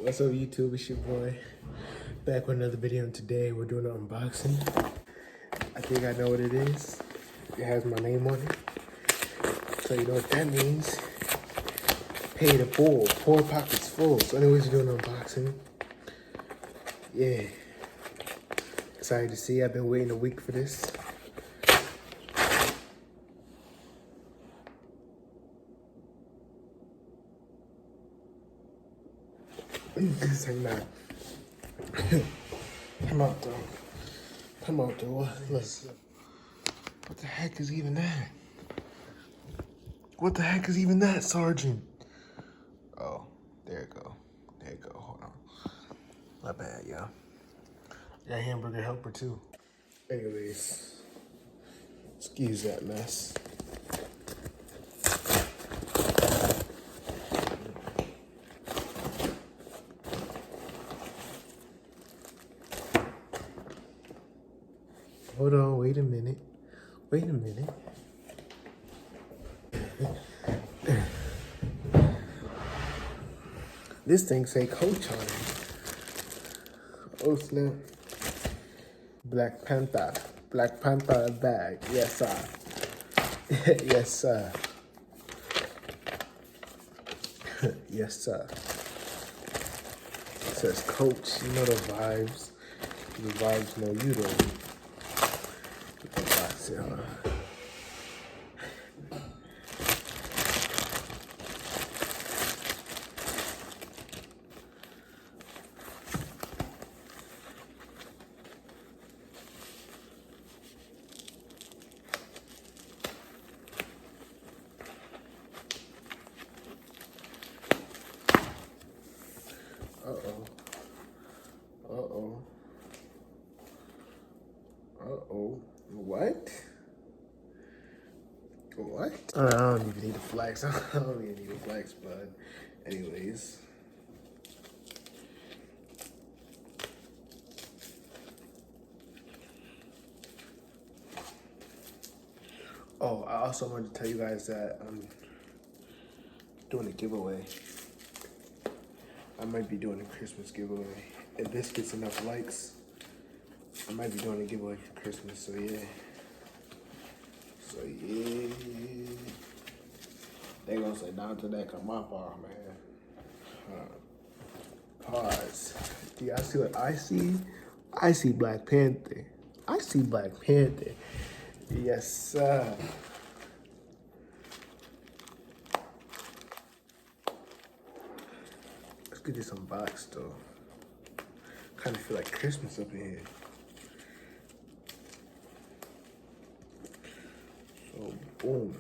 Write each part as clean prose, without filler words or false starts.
What's up YouTube, it's your boy. Back with another video, and today we're doing an unboxing. I think I know what it is. It has my name on it. So you know what that means. Paid in full, poor pockets full. So anyways, we're doing an unboxing. Yeah. Excited to see, I've been waiting a week for this. This ain't not. Come out though. Come out though. Look. What the heck is even that? What the heck is even that, Sergeant? Oh, there it go. There it go. Hold on. Not bad, y'all. Got a hamburger helper too. Anyways, excuse that mess. Hold on, wait a minute. Wait a minute. This thing say Coach on it. Oh snap. Black Panther. Black Panther bag. Yes, sir. Yes, sir. Yes, sir. It says Coach. You know the vibes. The vibes know you don't. Get the box here, huh? Uh-oh. Uh-oh. Uh-oh. What? What? I don't even need a flex. I don't even need a flex, but anyways. Oh, I also wanted to tell you guys that I'm doing a giveaway. I might be doing a Christmas giveaway. If this gets enough likes, I might be doing a giveaway for Christmas, so yeah. So yeah. They gonna say down to that come up on, man. Pause. Do y'all see what I see? I see Black Panther. I see Black Panther. Yes, sir. Let's get this unboxed though. Kind of feel like Christmas up in here. So boom.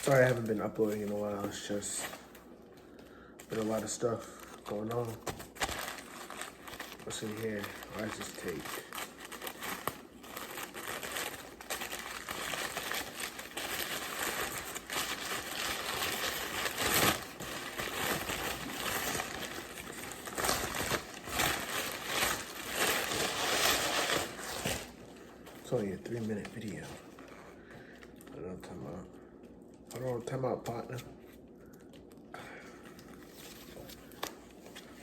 Sorry I haven't been uploading in a while. It's just been a lot of stuff going on. What's in here? Why is this tape? It's only a 3-minute video. I don't know what I'm talking about. I don't know what I'm talking about, partner.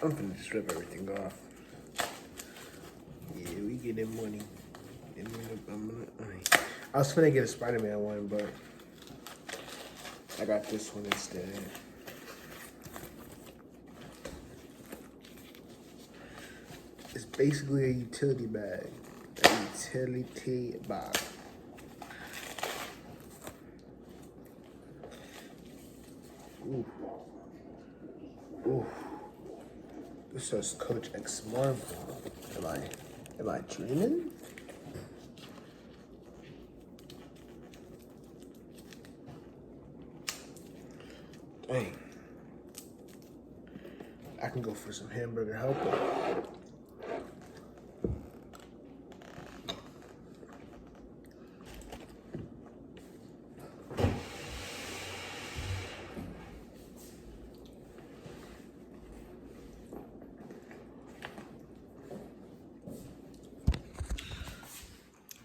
I'm gonna just rip everything off. Yeah, we getting money. I was finna get a Spider-Man one, but I got this one instead. It's basically a utility bag. A utility bag. Ooh. Ooh. This says Coach X Marvel. Am I dreaming? Dang. I can go for some hamburger helper.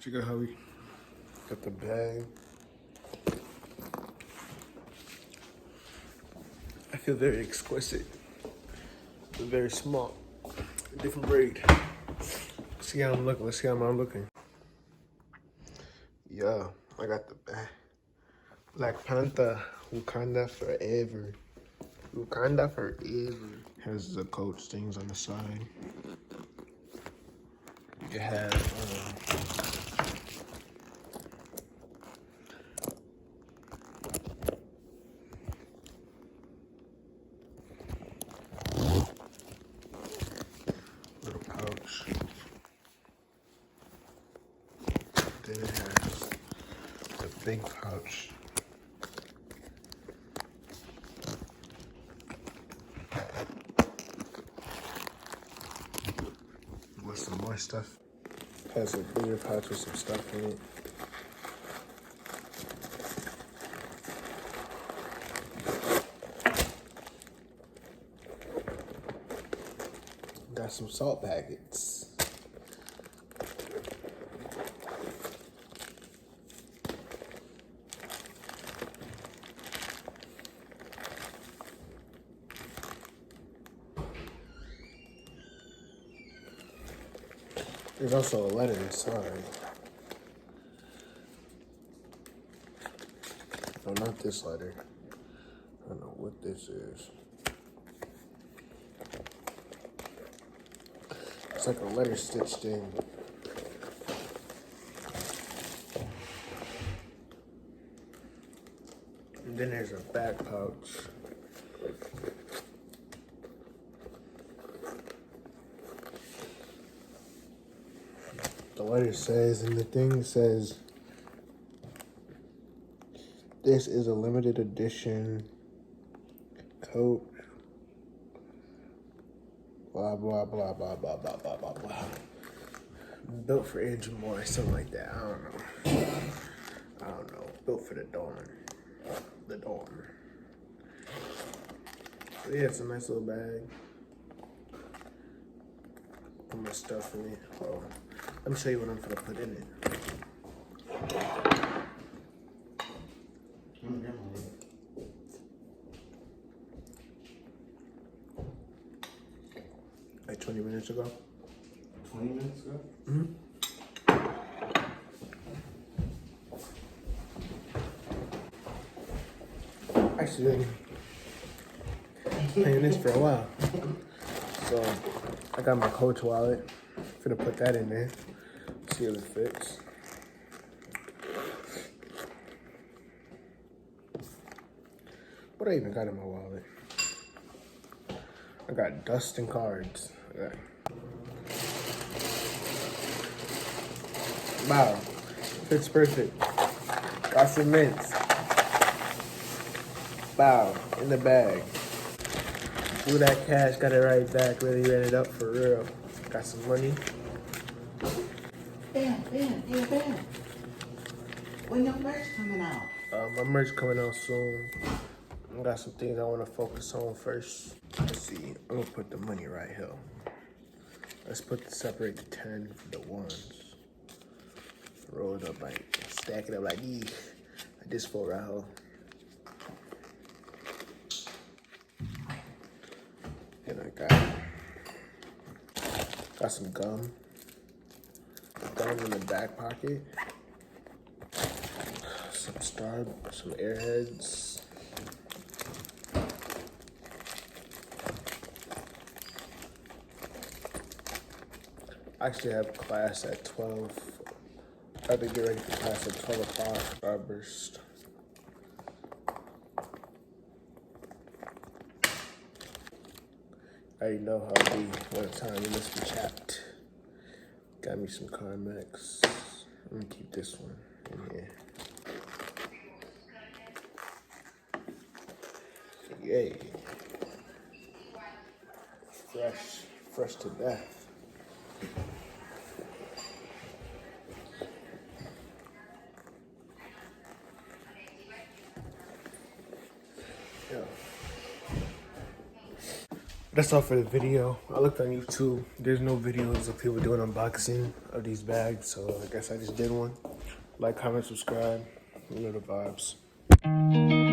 Check out how we Got the bag. I feel very exquisite. Feel very small. Different breed. See how I'm looking. Let's see how I'm looking. Yeah, I got the bag. Black Panther, Wakanda forever. Wakanda forever. Has the coach things on the side. It has little pouch. Then it has the big pouch. With some more stuff. Has a bigger pouch with some stuff in it. Got some salt packets. There's also a letter inside. No, not this letter. I don't know what this is. It's like a letter stitched in. And then there's a back pouch. The letter says, and the thing says, this is a limited edition coat. Blah, blah, blah, blah, blah, blah, blah, blah, blah. Built for Andrew Moore, something like that. I don't know. Built for the dawn. The dawn. So yeah, it's a nice little bag. Put my stuff in it. Oh, let me show you what I'm gonna put in it. Like 20 minutes ago. 20 minutes ago? Mm-hmm. Actually, playing this for a while. So I got my Coach wallet. Gonna put that in there. See if it fits. What I even got in my wallet? I got dust and cards. Wow, fits perfect. Got some mints. Wow, in the bag. Blew that cash, got it right back. Really ran it up for real. Got some money. B.A.M, B.A.M. When your merch coming out? My merch coming out soon. I got some things I want to focus on first. Let's see. I'm gonna put the money right here. Let's separate the 10 from the ones. Roll it up like, stack it up like these. Like this for right here. And I got some gum. Gum in the back pocket. Some Airheads. I actually have class at 12. I have to get ready for class at 12 o'clock. Starburst. I already know how to be one time in this chat. Got me some Carmex. Let me keep this one in here. Yay. Fresh to death. Yeah. That's all for the video. I looked on YouTube. There's no videos of people doing unboxing of these bags, so I guess I just did one. Like, comment, subscribe. You know the vibes.